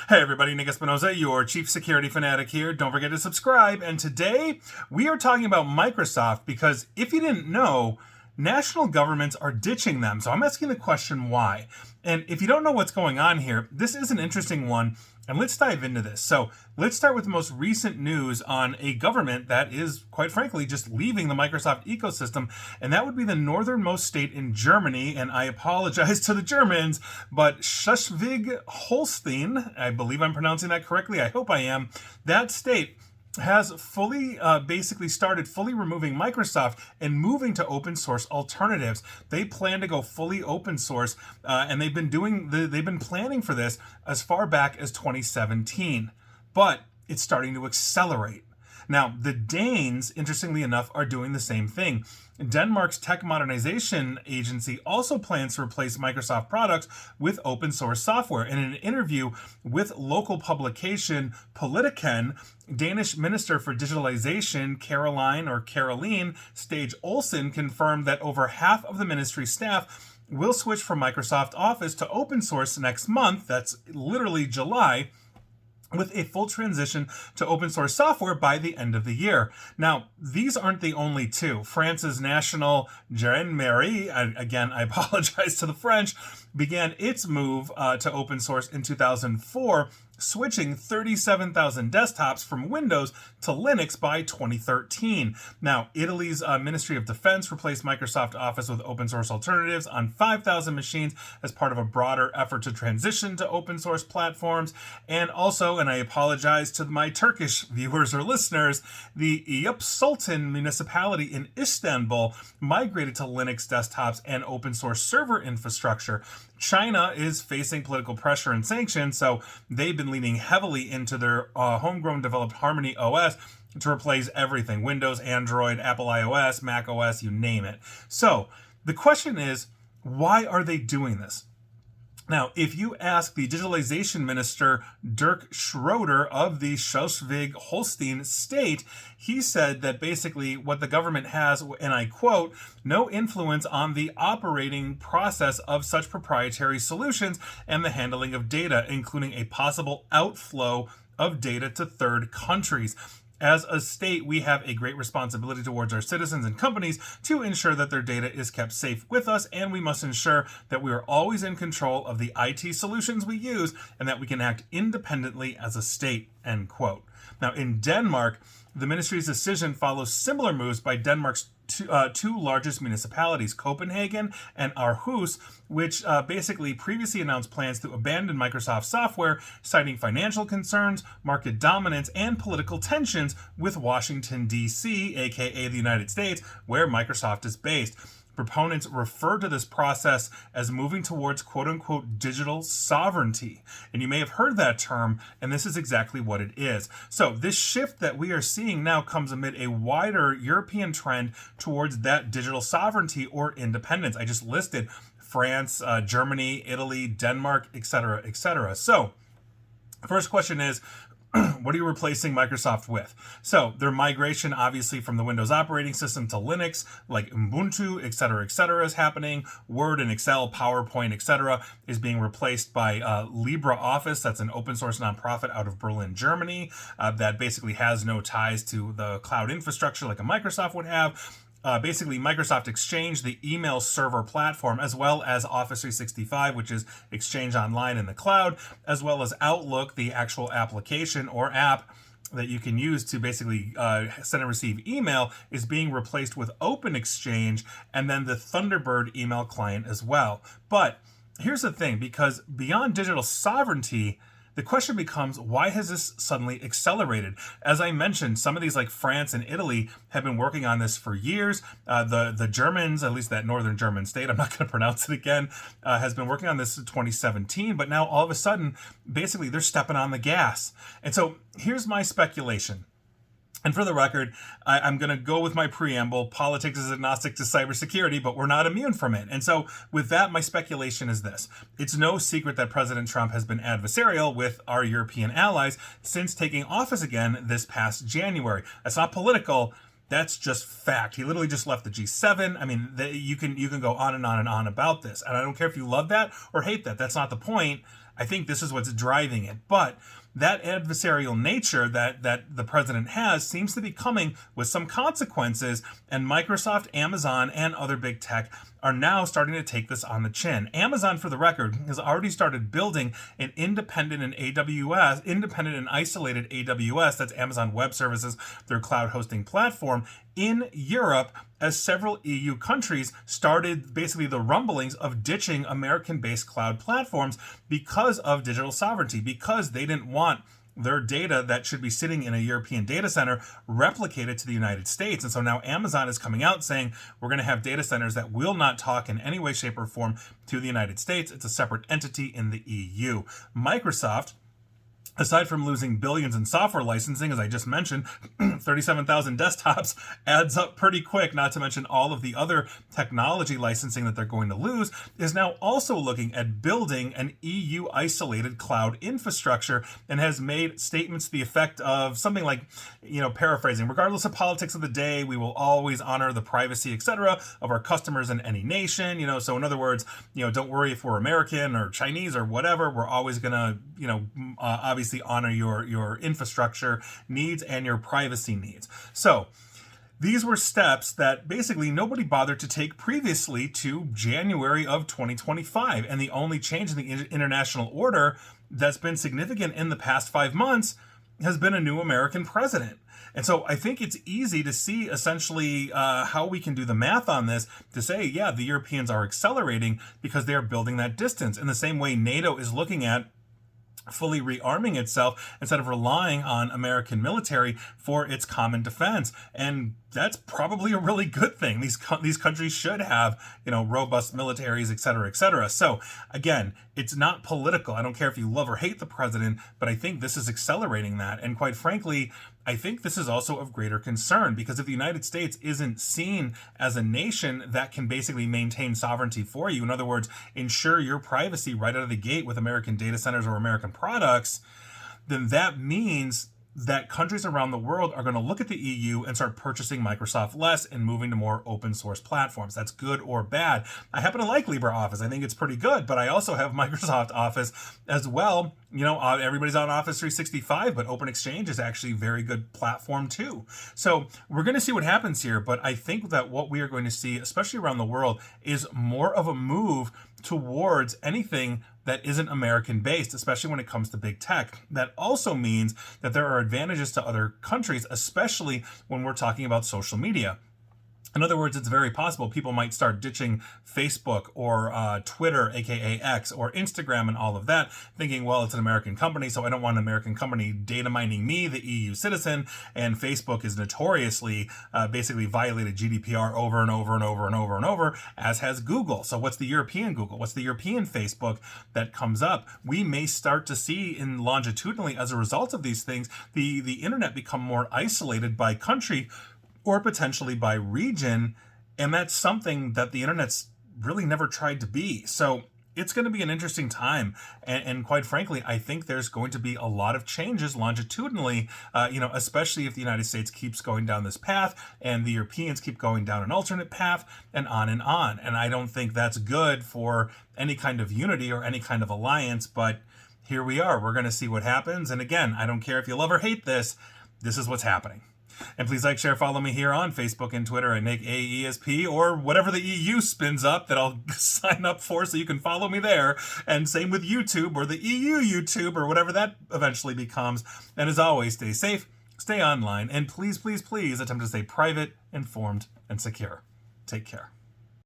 Hey everybody, Nick Espinosa, your chief security fanatic here. Don't forget to subscribe. And today we are talking about Microsoft because if you didn't know, national governments are ditching them. So I'm asking the question why. And if you don't know what's going on here, this is an interesting one. And let's dive into this. So let's start with the most recent news on a government that is, quite frankly, just leaving the Microsoft ecosystem. And that would be the northernmost state in Germany. And I apologize to the Germans, but Schleswig-Holstein, I believe I'm pronouncing that correctly. I hope I am. That state has basically started fully removing Microsoft and moving to open source alternatives. They plan to go fully open source, and they've been planning for this as far back as 2017. But it's starting to accelerate. Now, the Danes, interestingly enough, are doing the same thing. Denmark's Tech Modernization Agency also plans to replace Microsoft products with open source software. In an interview with local publication Politiken, Danish Minister for Digitalization Caroline Stage Olsen confirmed that over half of the ministry staff will switch from Microsoft Office to open source next month. That's literally July, with a full transition to open source software by the end of the year. Now, these aren't the only two. France's National Gendarmerie, again, I apologize to the French, began its move to open source in 2004, switching 37,000 desktops from Windows to Linux by 2013. Now, Italy's Ministry of Defense replaced Microsoft Office with open source alternatives on 5,000 machines as part of a broader effort to transition to open source platforms. And also, and I apologize to my Turkish viewers or listeners, the Eyüp Sultan municipality in Istanbul migrated to Linux desktops and open source server infrastructure. China is facing political pressure and sanctions, so they've been leaning heavily into their homegrown developed Harmony OS to replace everything: Windows, Android, Apple iOS, Mac OS, you name it. So the question is, why are they doing this? Now, if you ask the digitalization minister, Dirk Schroeder of the Schleswig-Holstein state, he said that basically what the government has, and I quote, no influence on the operating process of such proprietary solutions and the handling of data, including a possible outflow of data to third countries. As a state, we have a great responsibility towards our citizens and companies to ensure that their data is kept safe with us, and we must ensure that we are always in control of the IT solutions we use and that we can act independently as a state, end quote. Now, in Denmark, the ministry's decision follows similar moves by Denmark's two largest municipalities, Copenhagen and Aarhus, which basically previously announced plans to abandon Microsoft software, citing financial concerns, market dominance, and political tensions with Washington, D.C., aka the United States, where Microsoft is based. Proponents refer to this process as moving towards quote-unquote digital sovereignty. And you may have heard that term, and this is exactly what it is. So this shift that we are seeing now comes amid a wider European trend towards that digital sovereignty or independence. I just listed France, Germany, Italy, Denmark, etc., etc. So first question is, what are you replacing Microsoft with? So their migration, obviously, from the Windows operating system to Linux, like Ubuntu, etc., is happening. Word and Excel, PowerPoint, etc., is being replaced by LibreOffice. That's an open source nonprofit out of Berlin, Germany, that basically has no ties to the cloud infrastructure like a Microsoft would have. Basically, Microsoft Exchange, the email server platform, as well as Office 365, which is Exchange Online in the cloud, as well as Outlook, the actual application or app that you can use to basically send and receive email, is being replaced with Open Exchange and then the Thunderbird email client as well. But here's the thing, because beyond digital sovereignty, the question becomes, why has this suddenly accelerated? As I mentioned, some of these like France and Italy have been working on this for years. The Germans, at least that northern German state, I'm not going to pronounce it again, has been working on this in 2017. But now all of a sudden, basically, they're stepping on the gas. And so here's my speculation. And for the record, I'm going to go with my preamble. Politics is agnostic to cybersecurity, but we're not immune from it. And so with that, my speculation is this. It's no secret that President Trump has been adversarial with our European allies since taking office again this past January. That's not political. That's just fact. He literally just left the G7. I mean, you can go on and on and on about this. And I don't care if you love that or hate that. That's not the point. I think this is what's driving it. But that adversarial nature that the president has seems to be coming with some consequences, and Microsoft, Amazon, and other big tech are now starting to take this on the chin. Amazon, for the record, has already started building an independent and isolated AWS, that's Amazon Web Services, their cloud hosting platform, in Europe, as several EU countries started basically the rumblings of ditching American-based cloud platforms because of digital sovereignty, because they didn't want their data that should be sitting in a European data center replicated to the United States. And so now Amazon is coming out saying we're going to have data centers that will not talk in any way, shape, or form to the United States. It's a separate entity in the EU. Microsoft, aside from losing billions in software licensing, as I just mentioned, 37,000 desktops adds up pretty quick, not to mention all of the other technology licensing that they're going to lose, is now also looking at building an EU isolated cloud infrastructure, and has made statements to the effect of something like, paraphrasing, regardless of politics of the day, we will always honor the privacy, etc., of our customers in any nation. So in other words, don't worry if we're American or Chinese or whatever, we're always going to, obviously honor your infrastructure needs and your privacy needs. So these were steps that basically nobody bothered to take previously to January of 2025. And the only change in the international order that's been significant in the past 5 months has been a new American president. And so I think it's easy to see essentially how we can do the math on this to say, yeah, the Europeans are accelerating because they are building that distance. In the same way NATO is looking at fully rearming itself instead of relying on American military for its common defense. And that's probably a really good thing. These countries should have, robust militaries, et cetera, et cetera. So again, it's not political. I don't care if you love or hate the president, but I think this is accelerating that. And quite frankly, I think this is also of greater concern, because if the United States isn't seen as a nation that can basically maintain sovereignty for you, in other words, ensure your privacy right out of the gate with American data centers or American products, then that means that countries around the world are going to look at the EU and start purchasing Microsoft less and moving to more open source platforms. That's good or bad. I happen to like LibreOffice. I think it's pretty good, but I also have Microsoft Office as well. Everybody's on Office 365, but OpenExchange is actually a very good platform too. So we're going to see what happens here, but I think that what we are going to see, especially around the world, is more of a move towards anything that isn't American based, especially when it comes to big tech. That also means that there are advantages to other countries, especially when we're talking about social media. In other words, it's very possible people might start ditching Facebook or Twitter, aka X, or Instagram and all of that, thinking, well, it's an American company, so I don't want an American company data mining me, the EU citizen. And Facebook is notoriously basically violated GDPR over and over and over and over and over, as has Google. So what's the European Google? What's the European Facebook that comes up? We may start to see longitudinally, as a result of these things, the internet become more isolated by country or potentially by region, and that's something that the internet's really never tried to be. So it's going to be an interesting time, and quite frankly, I think there's going to be a lot of changes longitudinally, especially if the United States keeps going down this path and the Europeans keep going down an alternate path, and on and on. And I don't think that's good for any kind of unity or any kind of alliance, but here we are. We're going to see what happens, and again, I don't care if you love or hate this, this is what's happening. And please like, share, follow me here on Facebook and Twitter at NickAESP, or whatever the EU spins up that I'll sign up for so you can follow me there. And same with YouTube, or the EU YouTube, or whatever that eventually becomes. And as always, stay safe, stay online, and please, please, please attempt to stay private, informed, and secure. Take care.